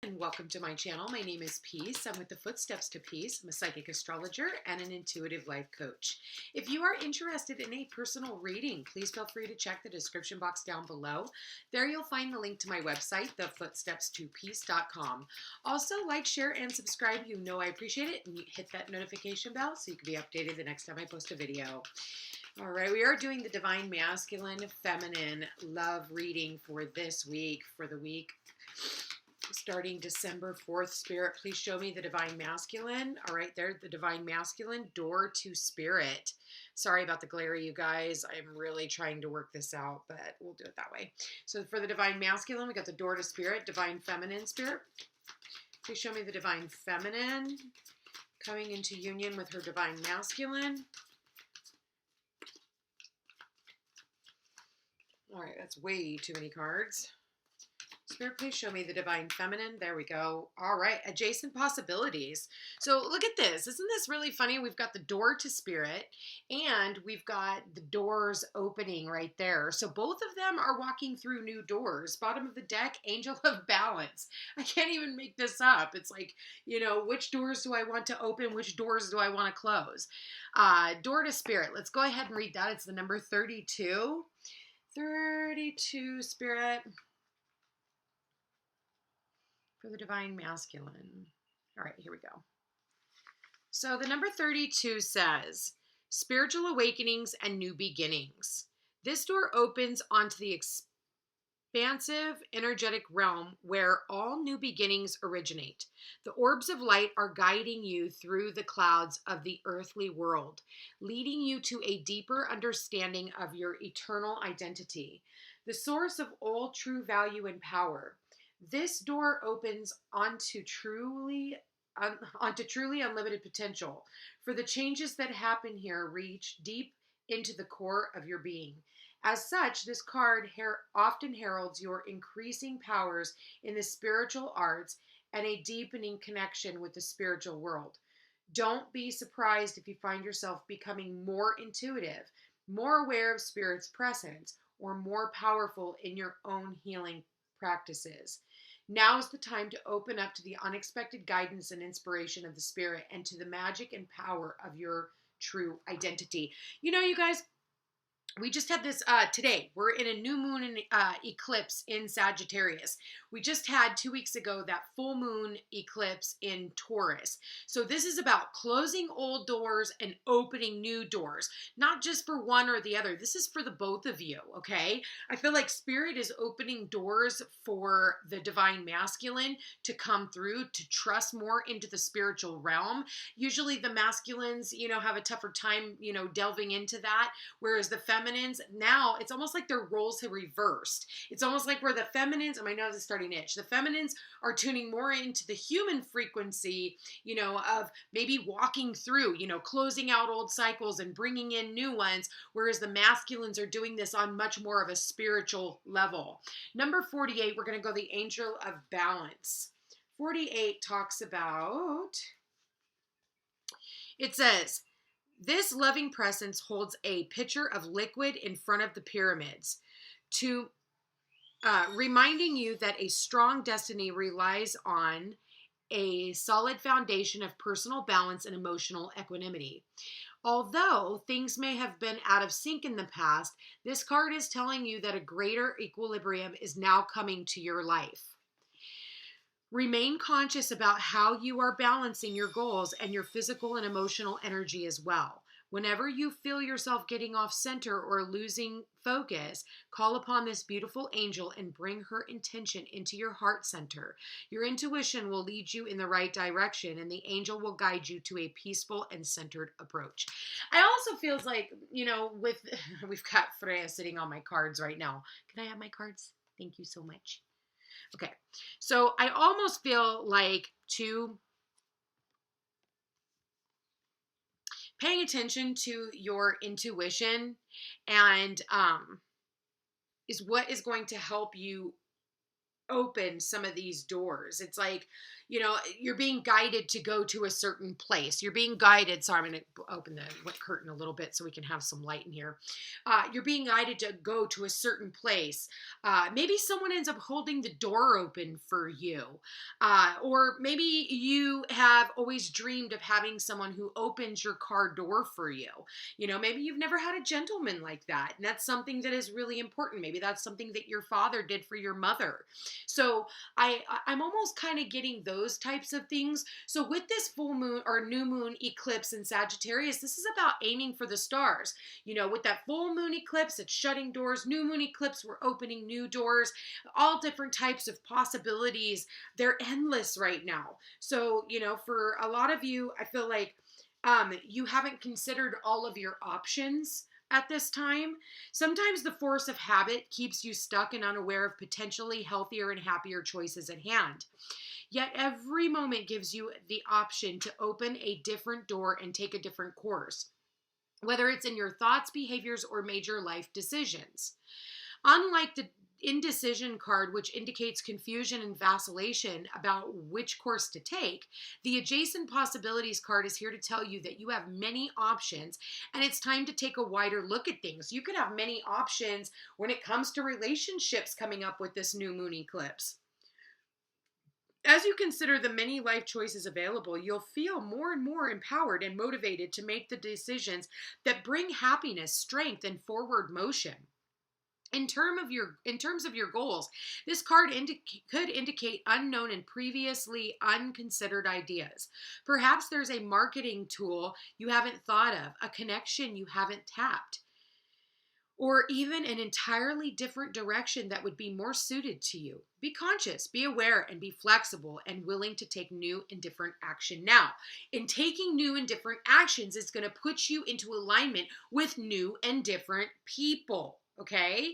and welcome to my channel. My name is Peace. I'm with the Footsteps to Peace. I'm a psychic astrologer and an intuitive life coach. If you are interested in a personal reading, please feel free to check the description box down below. There you'll find the link to my website, thefootstepstopeace.com. Also, like, share, and subscribe. You know I appreciate it, and you hit that notification bell so you can be updated the next time I post a video. All right, we are doing the Divine Masculine Feminine Love reading for this week, for the week starting December 4th. Spirit, please show me the Divine Masculine. All right, there, the Divine Masculine, door to Spirit. Sorry about the glare, you guys. I'm really trying to work this out, but we'll do it that way. So for the Divine Masculine, we got the door to Spirit, Divine Feminine. Spirit, please show me the Divine Feminine coming into union with her Divine Masculine. All right, that's way too many cards. Spirit, please show me the Divine Feminine. There we go. All right, adjacent possibilities. So look at this. Isn't this really funny? We've got the door to Spirit and we've got the doors opening right there. So both of them are walking through new doors. Bottom of the deck, Angel of Balance. I can't even make this up. It's like, you know, which doors do I want to open? Which doors do I want to close? Door to Spirit. Let's go ahead and read that. It's the number 32. 32, Spirit, for the Divine Masculine. All right, here we go. So the number 32 says, spiritual awakenings and new beginnings. This door opens onto the expansive, energetic realm where all new beginnings originate. The orbs of light are guiding you through the clouds of the earthly world, leading you to a deeper understanding of your eternal identity, the source of all true value and power. This door opens onto truly unlimited potential, for the changes that happen here reach deep into the core of your being. As such, this card often heralds your increasing powers in the spiritual arts and a deepening connection with the spiritual world. Don't be surprised if you find yourself becoming more intuitive, more aware of Spirit's presence, or more powerful in your own healing practices. Now is the time to open up to the unexpected guidance and inspiration of the Spirit and to the magic and power of your true identity. You know, you guys, we just had this today. We're in a new moon and eclipse in Sagittarius. We just had 2 weeks ago that full moon eclipse in Taurus. So this is about closing old doors and opening new doors, not just for one or the other. This is for the both of you, okay? I feel like Spirit is opening doors for the Divine Masculine to come through, to trust more into the spiritual realm. Usually the masculines, you know, have a tougher time, you know, delving into that, whereas the feminines, now it's almost like their roles have reversed. It's almost like where the feminines, and my nose is starting to itch, the feminines are tuning more into the human frequency, you know, of maybe walking through, you know, closing out old cycles and bringing in new ones, whereas the masculines are doing this on much more of a spiritual level. Number 48, we're going to go the Angel of Balance. 48 talks about, it says, this loving presence holds a pitcher of liquid in front of the pyramids, to reminding you that a strong destiny relies on a solid foundation of personal balance and emotional equanimity. Although things may have been out of sync in the past, this card is telling you that a greater equilibrium is now coming to your life. Remain conscious about how you are balancing your goals and your physical and emotional energy as well. Whenever you feel yourself getting off center or losing focus, call upon this beautiful angel and bring her intention into your heart center. Your intuition will lead you in the right direction, and the angel will guide you to a peaceful and centered approach. I also feels like, you know, we've got Freya sitting on my cards right now. Can I have my cards? Thank you so much. Okay, so I almost feel like paying attention to your intuition and is what is going to help you open some of these doors. It's like, you know, you're being guided to go to a certain place. You're being guided. Sorry, I'm going to open the curtain a little bit so we can have some light in here. You're being guided to go to a certain place. Maybe someone ends up holding the door open for you. Or maybe you have always dreamed of having someone who opens your car door for you. You know, maybe you've never had a gentleman like that. And that's something that is really important. Maybe that's something that your father did for your mother. So I'm almost kind of getting those types of things. So with this full moon or new moon eclipse in Sagittarius, this is about aiming for the stars. You know, with that full moon eclipse, it's shutting doors. New moon eclipse, we're opening new doors. All different types of possibilities. They're endless right now. So, you know, for a lot of you, I feel like you haven't considered all of your options at this time. Sometimes the force of habit keeps you stuck and unaware of potentially healthier and happier choices at hand. Yet every moment gives you the option to open a different door and take a different course, whether it's in your thoughts, behaviors, or major life decisions. Unlike the indecision card, which indicates confusion and vacillation about which course to take, the adjacent possibilities card is here to tell you that you have many options and it's time to take a wider look at things. You could have many options when it comes to relationships coming up with this new moon eclipse. As you consider the many life choices available, you'll feel more and more empowered and motivated to make the decisions that bring happiness, strength, and forward motion. In terms of your goals, this card could indicate unknown and previously unconsidered ideas. Perhaps there's a marketing tool you haven't thought of, a connection you haven't tapped, or even an entirely different direction that would be more suited to you. Be conscious, be aware, and be flexible and willing to take new and different action now. In taking new and different actions, it's going to put you into alignment with new and different people. Okay.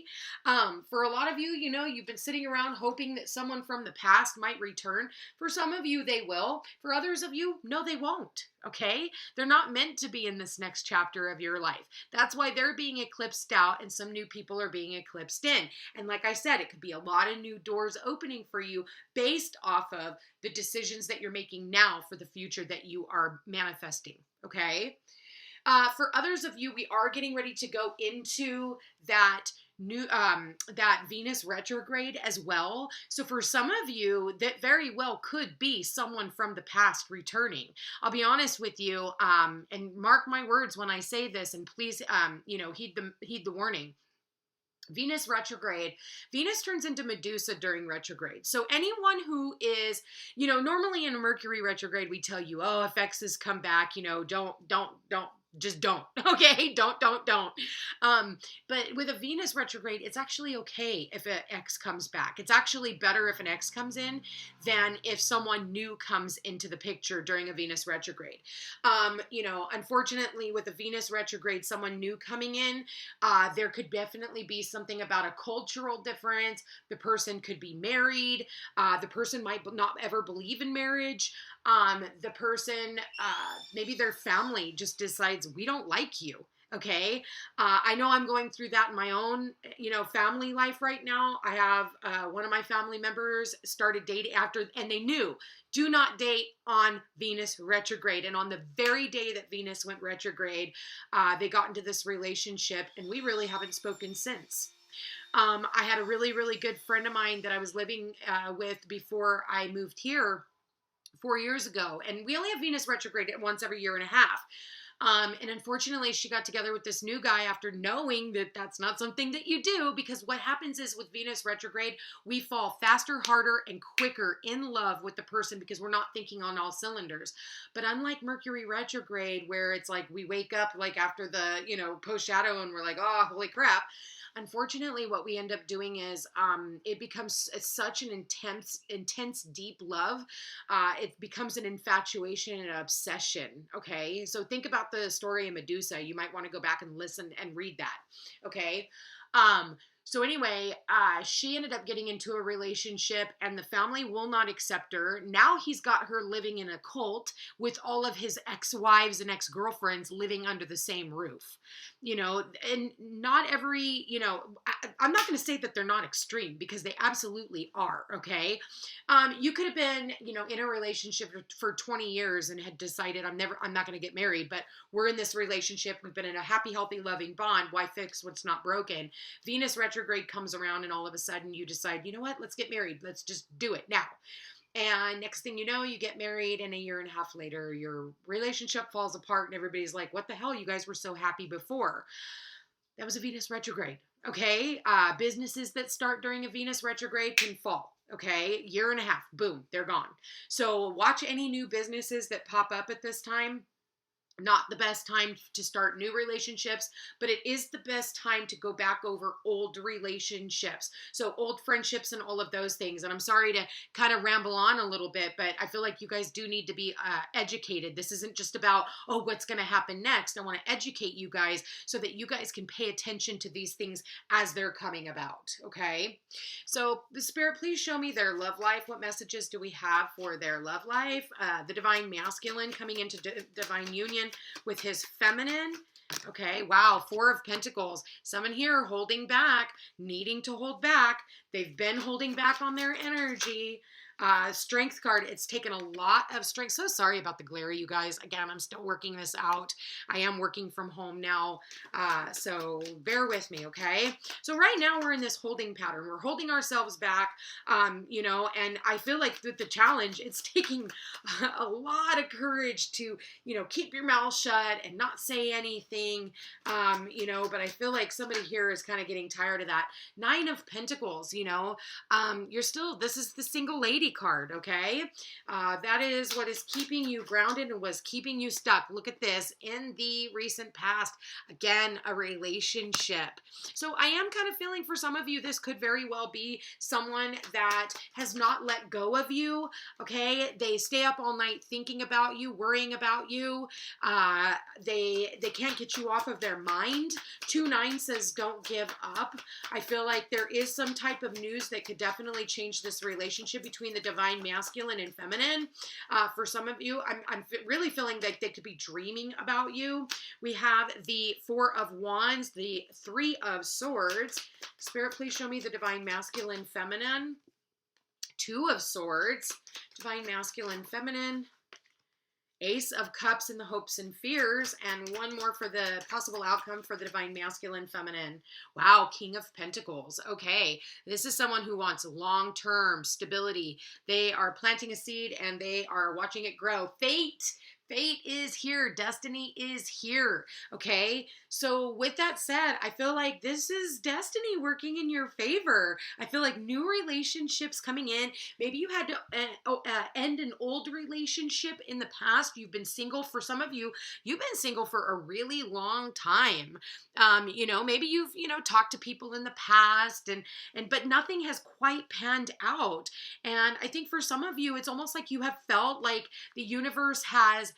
For a lot of you, you know, you've been sitting around hoping that someone from the past might return. For some of you, they will. For others of you, no, they won't. Okay. They're not meant to be in this next chapter of your life. That's why they're being eclipsed out and some new people are being eclipsed in. And like I said, it could be a lot of new doors opening for you based off of the decisions that you're making now for the future that you are manifesting. Okay. For others of you, we are getting ready to go into that that Venus retrograde as well. So for some of you, that very well could be someone from the past returning. I'll be honest with you, and mark my words when I say this, and please, you know, heed the warning. Venus retrograde, Venus turns into Medusa during retrograde. So anyone who is, you know, normally in a Mercury retrograde, we tell you, oh, if exes come back, you know, just don't. Okay. Don't. But with a Venus retrograde, it's actually okay if an ex comes back. It's actually better if an ex comes in than if someone new comes into the picture during a Venus retrograde. You know, unfortunately with a Venus retrograde, someone new coming in, there could definitely be something about a cultural difference. The person could be married. The person might not ever believe in marriage. The person, maybe their family just decides we don't like you. Okay. I know I'm going through that in my own, you know, family life right now. I have, one of my family members started dating after, and they knew, do not date on Venus retrograde. And on the very day that Venus went retrograde, they got into this relationship and we really haven't spoken since. I had a really, really good friend of mine that I was living, with before I moved here 4 years ago. And we only have Venus retrograde once every year and a half. And unfortunately, she got together with this new guy after knowing that that's not something that you do, because what happens is with Venus retrograde, we fall faster, harder, and quicker in love with the person because we're not thinking on all cylinders. But unlike Mercury retrograde, where it's like we wake up like after the, you know, post shadow and we're like, oh, holy crap. Unfortunately, what we end up doing is it becomes such an intense, deep love. It becomes an infatuation and an obsession, okay? So think about the story of Medusa. You might want to go back and listen and read that, okay? So anyway, she ended up getting into a relationship and the family will not accept her. Now he's got her living in a cult with all of his ex-wives and ex-girlfriends living under the same roof. And not every, I'm not going to say that they're not extreme because they absolutely are, okay? You could have been, in a relationship for 20 years and had decided I'm not going to get married, but we're in this relationship. We've been in a happy, healthy, loving bond. Why fix what's not broken? Venus retrograde comes around and all of a sudden you decide, you know what, let's get married. Let's just do it now. And next thing you know, you get married and a year and a half later, your relationship falls apart and everybody's like, what the hell? You guys were so happy before. That was a Venus retrograde. Okay. Businesses that start during a Venus retrograde can fall. Okay. Year and a half, boom, they're gone. So watch any new businesses that pop up at this time. Not the best time to start new relationships, but it is the best time to go back over old relationships. So old friendships and all of those things. And I'm sorry to kind of ramble on a little bit, but I feel like you guys do need to be educated. This isn't just about, oh, what's going to happen next. I want to educate you guys so that you guys can pay attention to these things as they're coming about. Okay. So the Spirit, please show me their love life. What messages do we have for their love life? The divine masculine coming into divine union with his feminine. Okay, wow, 4 of Pentacles. Someone here holding back, needing to hold back. They've been holding back on their energy. Strength card, it's taken a lot of strength. So sorry about the glare, you guys. Again, I'm still working this out. I am working from home now, so bear with me, okay? So right now we're in this holding pattern. We're holding ourselves back, and I feel like with the challenge, it's taking a lot of courage to, keep your mouth shut and not say anything, but I feel like somebody here is kind of getting tired of that. 9 of Pentacles, you're still, this is the single lady card, okay? That is what is keeping you grounded and was keeping you stuck. Look at this. In the recent past, again, a relationship. So I am kind of feeling for some of you, this could very well be someone that has not let go of you, okay? They stay up all night thinking about you, worrying about you. They can't get you off of their mind. 2-9 says don't give up. I feel like there is some type of news that could definitely change this relationship between the divine masculine and feminine. For some of you, I'm really feeling like they could be dreaming about you. We have the 4 of Wands, the 3 of Swords. Spirit, please show me the divine masculine feminine. 2 of Swords, divine masculine feminine. Ace of Cups in the hopes and fears, and one more for the possible outcome for the divine masculine feminine. Wow, King of Pentacles. Okay, this is someone who wants long-term stability. They are planting a seed and they are watching it grow. Fate is here. Destiny is here. Okay. So with that said, I feel like this is destiny working in your favor. I feel like new relationships coming in. Maybe you had to end an old relationship in the past. You've been single. For some of you, you've been single for a really long time. Maybe you've, talked to people in the past but nothing has quite panned out. And I think for some of you, it's almost like you have felt like the universe has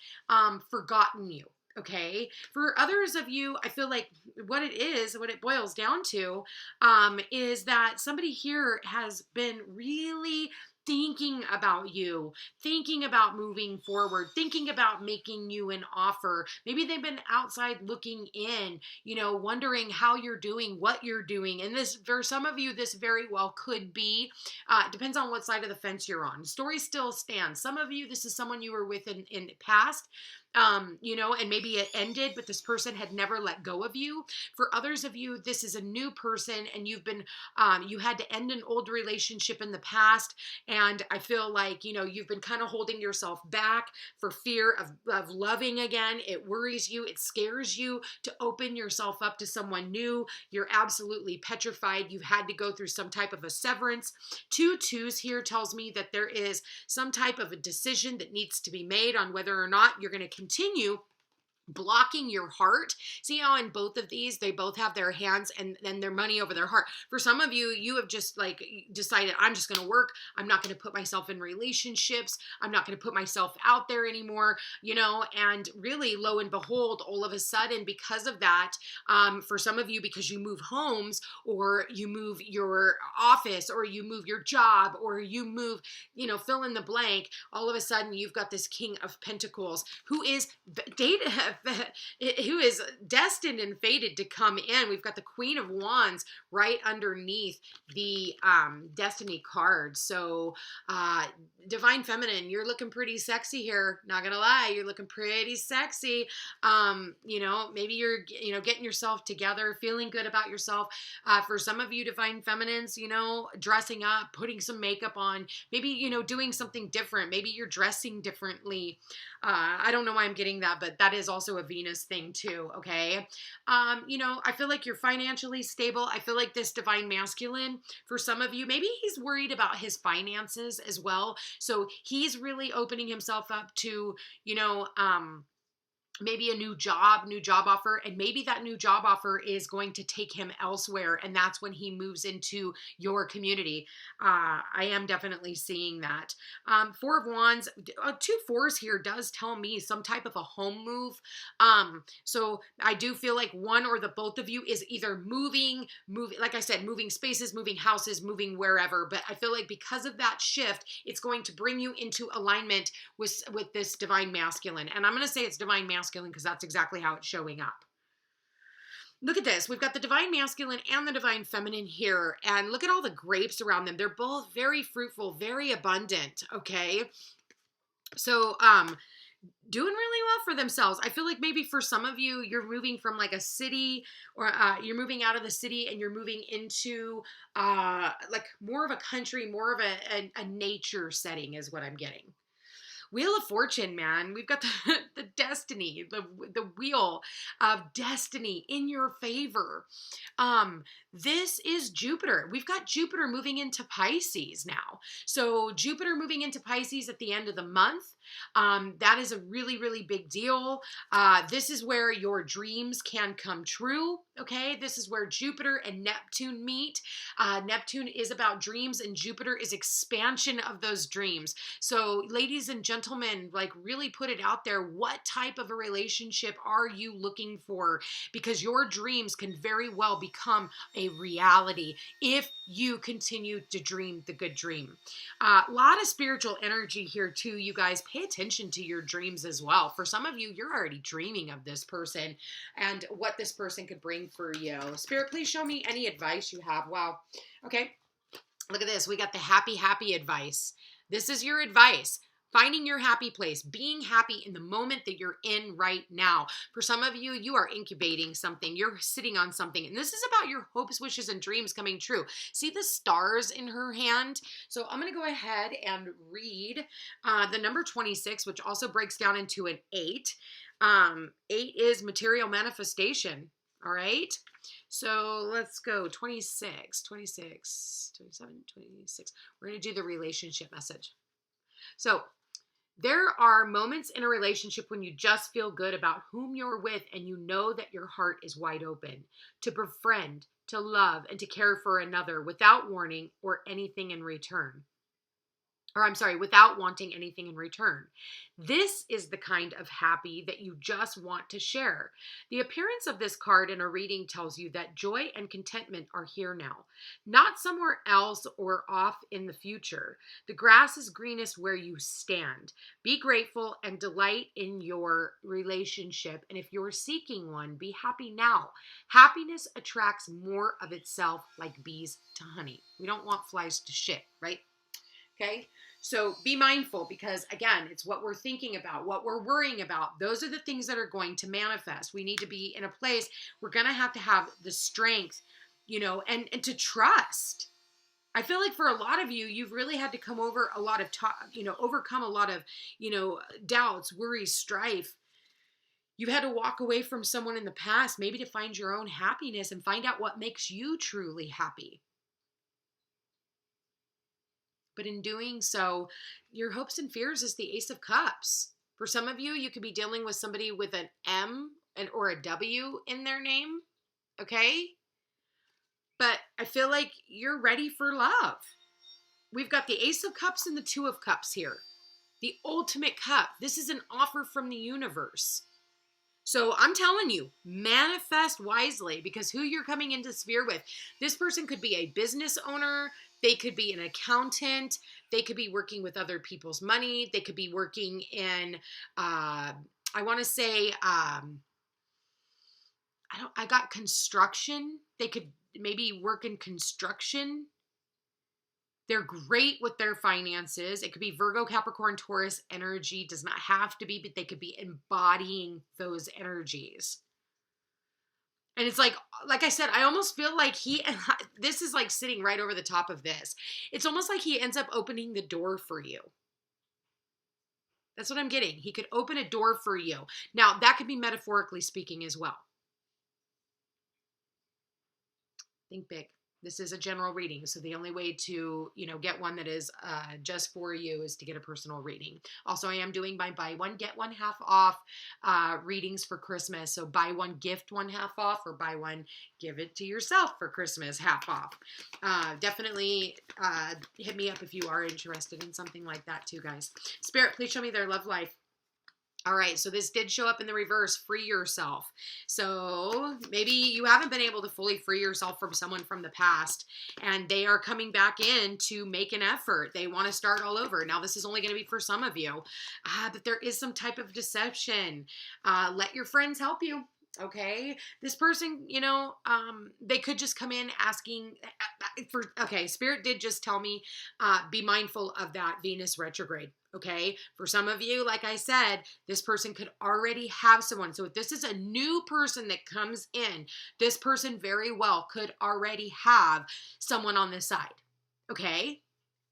forgotten you. Okay. For others of you, I feel like what it boils down to, is that somebody here has been really thinking about you, thinking about moving forward, thinking about making you an offer. Maybe they've been outside looking in, wondering how you're doing, what you're doing. And this, for some of you, this very well could be, depends on what side of the fence you're on. The story still stands. Some of you, this is someone you were with in the past. And maybe it ended, but this person had never let go of you. For others of you, this is a new person and you've been, you had to end an old relationship in the past. And I feel like, you've been kind of holding yourself back for fear of loving again. It worries you. It scares you to open yourself up to someone new. You're absolutely petrified. You've had to go through some type of a severance. 2 2s here tells me that there is some type of a decision that needs to be made on whether or not you're going to continue blocking your heart. See how in both of these, they both have their hands and then their money over their heart. For some of you, you have just like decided, I'm just going to work. I'm not going to put myself in relationships. I'm not going to put myself out there anymore, you know, and really lo and behold, all of a sudden, because of that, for some of you, because you move homes or you move your office or you move your job or you move, you know, fill in the blank, all of a sudden you've got this King of Pentacles who is who is destined and fated to come in. We've got the Queen of Wands right underneath the Destiny card. So Divine Feminine, you're looking pretty sexy here. Not gonna lie, you're looking pretty sexy. You know, maybe you're, you know, getting yourself together, feeling good about yourself. For some of you Divine Feminines, you know, dressing up, putting some makeup on, maybe, you know, doing something different. Maybe you're dressing differently. I don't know why I'm getting that, but that is also a Venus thing too, okay? You know, I feel like you're financially stable. I feel like this Divine Masculine, for some of you, maybe he's worried about his finances as well. So he's really opening himself up to, you know, maybe a new job offer, and maybe that new job offer is going to take him elsewhere, and that's when he moves into your community. I am definitely seeing that. Four of Wands, 2 4s here does tell me some type of a home move. So I do feel like one or the both of you is either moving, like I said, moving spaces, moving houses, moving wherever, but I feel like because of that shift, it's going to bring you into alignment with this Divine Masculine. And I'm going to say it's Divine Masculine because that's exactly how it's showing up. Look at this. We've got the Divine Masculine and the Divine Feminine here. And look at all the grapes around them. They're both very fruitful, very abundant. Okay. So, doing really well for themselves. I feel like maybe for some of you, you're moving from like a city or you're moving out of the city and you're moving into like more of a country, more of a nature setting is what I'm getting. Wheel of Fortune, man. We've got the destiny, the wheel of destiny in your favor. This is Jupiter. We've got Jupiter moving into Pisces now. So Jupiter moving into Pisces at the end of the month. That is a really, really big deal. This is where your dreams can come true. Okay. This is where Jupiter and Neptune meet. Neptune is about dreams and Jupiter is expansion of those dreams. So ladies and gentlemen, like really put it out there. What type of a relationship are you looking for? Because your dreams can very well become a reality if you continue to dream the good dream. A lot of spiritual energy here too, you guys. Pay attention to your dreams as well. For some of you, you're already dreaming of this person and what this person could bring for you. Spirit, please show me any advice you have. Wow. Okay. Look at this. We got the happy advice. This is your advice. Finding your happy place, being happy in the moment that you're in right now. For some of you, you are incubating something. You're sitting on something. And this is about your hopes, wishes, and dreams coming true. See the stars in her hand? So I'm going to go ahead and read the number 26, which also breaks down into an 8. 8 is material manifestation. All right. So let's go 26, 27, 26. We're going to do the relationship message. So there are moments in a relationship when you just feel good about whom you're with and you know that your heart is wide open to befriend, to love, and to care for another without warning or anything in return. Without wanting anything in return. This is the kind of happy that you just want to share. The appearance of this card in a reading tells you that joy and contentment are here now, not somewhere else or off in the future. The grass is greenest where you stand. Be grateful and delight in your relationship. And if you're seeking one, be happy now. Happiness attracts more of itself like bees to honey. We don't want flies to shit, right? Okay, so be mindful because, again, it's what we're thinking about, what we're worrying about. Those are the things that are going to manifest. We need to be in a place, we're going to have the strength, you know, and to trust. I feel like for a lot of you, you've really had to come over a lot of, overcome a lot of, doubts, worries, strife. You've had to walk away from someone in the past, maybe to find your own happiness and find out what makes you truly happy. But in doing so, your hopes and fears is the Ace of Cups. For some of you, you could be dealing with somebody with an M or a W in their name, okay? But I feel like you're ready for love. We've got the Ace of Cups and the Two of Cups here. The ultimate cup. This is an offer from the universe. So I'm telling you, manifest wisely, because who you're coming into sphere with, this person could be a business owner. They could be an accountant. They could be working with other people's money. They could be working in, I want to say, I got construction. They could maybe work in construction. They're great with their finances. It could be Virgo, Capricorn, Taurus energy. Does not have to be, but they could be embodying those energies. And it's like I said, I almost feel like this is like sitting right over the top of this. It's almost like he ends up opening the door for you. That's what I'm getting. He could open a door for you. Now, that could be metaphorically speaking as well. Think big. This is a general reading, so the only way to, get one that is just for you is to get a personal reading. Also, I am doing my buy one, get one half off readings for Christmas. So buy one, gift one half off, or buy one, give it to yourself for Christmas half off. Definitely hit me up if you are interested in something like that too, guys. Spirit, please show me their love life. All right, so this did show up in the reverse, free yourself. So maybe you haven't been able to fully free yourself from someone from the past, and they are coming back in to make an effort. They want to start all over. Now, this is only going to be for some of you, but there is some type of deception. Let your friends help you. Okay, this person, they could just come in asking Spirit did just tell me, be mindful of that Venus retrograde. Okay, for some of you, like I said, this person could already have someone. So if this is a new person that comes in, this person very well could already have someone on this side. Okay,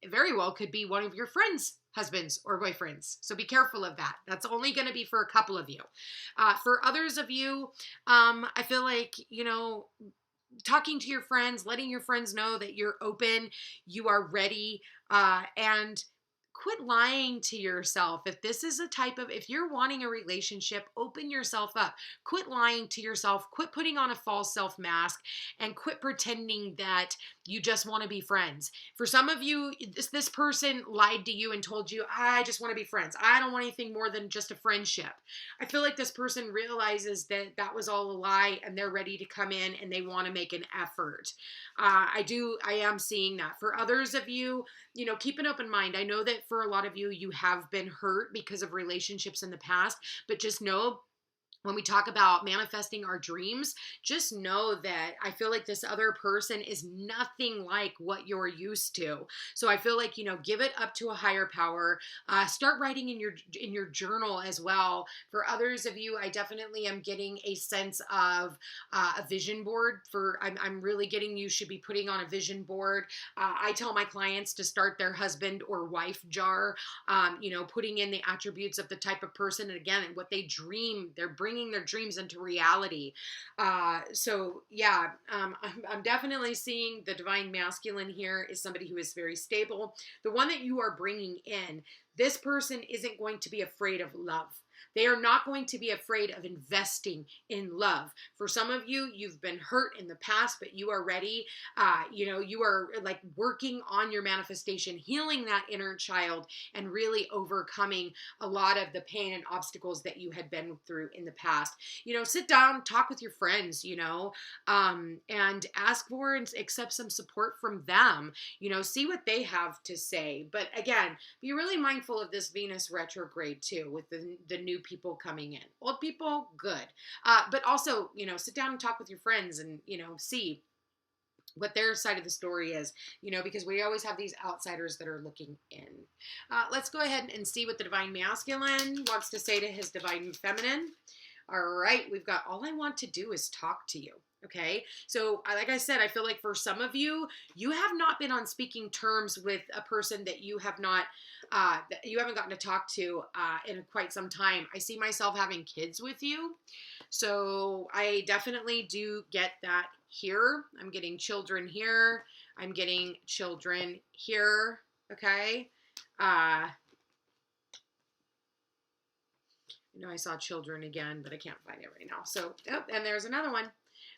it very well could be one of your friends' husbands or boyfriends. So be careful of that. That's only going to be for a couple of you. For others of you, I feel like, talking to your friends, letting your friends know that you're open, you are ready, and quit lying to yourself. If you're wanting a relationship, open yourself up. Quit lying to yourself. Quit putting on a false self mask, and quit pretending that you just want to be friends. For some of you, this person lied to you and told you, I just want to be friends. I don't want anything more than just a friendship. I feel like this person realizes that that was all a lie, and they're ready to come in and they want to make an effort. I am seeing that. For others of you, keep an open mind. I know that for a lot of you, you have been hurt because of relationships in the past, but just know, when we talk about manifesting our dreams, just know that I feel like this other person is nothing like what you're used to. So I feel like, give it up to a higher power. Start writing in your journal as well. For others of you, I definitely am getting a sense of a vision board. I'm really getting, you should be putting on a vision board. I tell my clients to start their husband or wife jar, putting in the attributes of the type of person, and again, what they dream. They're bringing their dreams into reality. I'm definitely seeing the divine masculine here is somebody who is very stable. The one that you are bringing in, this person isn't going to be afraid of love. They are not going to be afraid of investing in love. For some of you, you've been hurt in the past, but you are ready. You are like working on your manifestation, healing that inner child, and really overcoming a lot of the pain and obstacles that you had been through in the past. Sit down, talk with your friends, and ask for and accept some support from them. See what they have to say. But again, be really mindful of this Venus retrograde too, with the new people coming in. Old people, good. But also, sit down and talk with your friends and, see what their side of the story is, because we always have these outsiders that are looking in. Let's go ahead and see what the divine masculine wants to say to his divine feminine. All right, we've got, all I want to do is talk to you. Okay, so like I said, I feel like for some of you, you have not been on speaking terms with a person that you have not, that you haven't gotten to talk to in quite some time. I see myself having kids with you, so I definitely do get that here. I'm getting children here. I'm getting children here. Okay. I know I saw children again, but I can't find it right now. So, oh, and there's another one.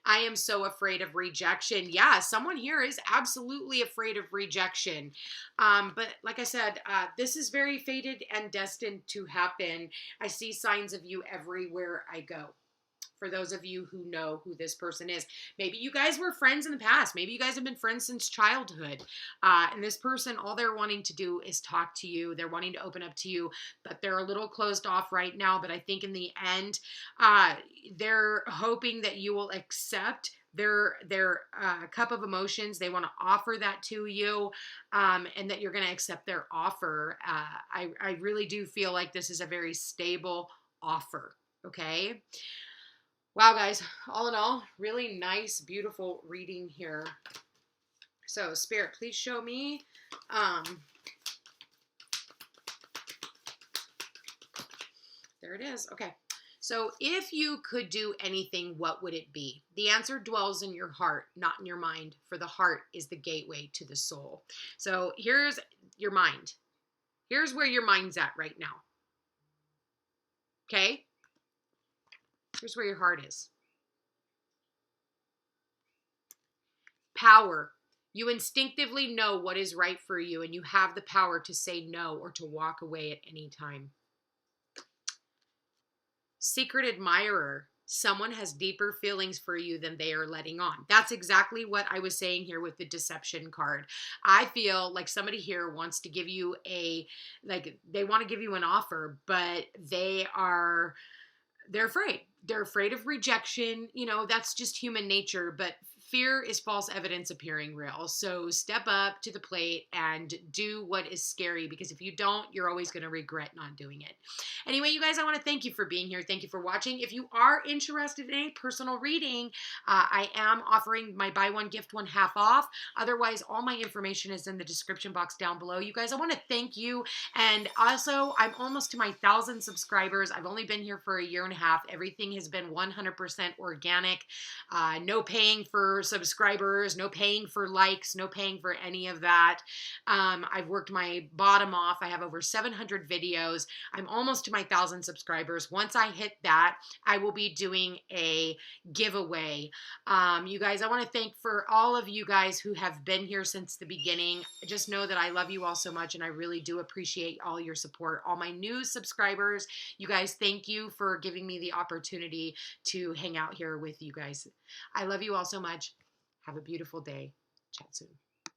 I am so afraid of rejection. Yeah, someone here is absolutely afraid of rejection. But like I said, this is very fated and destined to happen. I see signs of you everywhere I go. For those of you who know who this person is, maybe you guys were friends in the past. Maybe you guys have been friends since childhood. And this person, all they're wanting to do is talk to you. They're wanting to open up to you, but they're a little closed off right now. But I think in the end, they're hoping that you will accept their cup of emotions. They want to offer that to you, and that you're going to accept their offer. I really do feel like this is a very stable offer. Okay. Wow, guys, all in all, really nice, beautiful reading here. So, Spirit, please show me. There it is. Okay. So, if you could do anything, what would it be? The answer dwells in your heart, not in your mind, for the heart is the gateway to the soul. So, here's your mind. Here's where your mind's at right now. Okay? Here's where your heart is. Power. You instinctively know what is right for you, and you have the power to say no or to walk away at any time. Secret admirer. Someone has deeper feelings for you than they are letting on. That's exactly what I was saying here with the deception card. I feel like somebody here wants to give you they want to give you an offer, but they're afraid. They're afraid of rejection. You know, that's just human nature, but fear is false evidence appearing real. So step up to the plate and do what is scary, because if you don't, you're always going to regret not doing it. Anyway, you guys, I want to thank you for being here. Thank you for watching. If you are interested in a personal reading, I am offering my buy one, gift one half off. Otherwise, all my information is in the description box down below. You guys, I want to thank you. And also, I'm almost to my 1,000 subscribers. I've only been here for a year and a half. Everything has been 100% organic. No paying for subscribers, no paying for likes, no paying for any of that. I've worked my bottom off. I have over 700 videos. I'm almost to my 1,000 subscribers. Once I hit that, I will be doing a giveaway. You guys, I want to thank for all of you guys who have been here since the beginning. Just know that I love you all so much, and I really do appreciate all your support. All my new subscribers, you guys, thank you for giving me the opportunity to hang out here with you guys. I love you all so much. Have a beautiful day. Chat soon.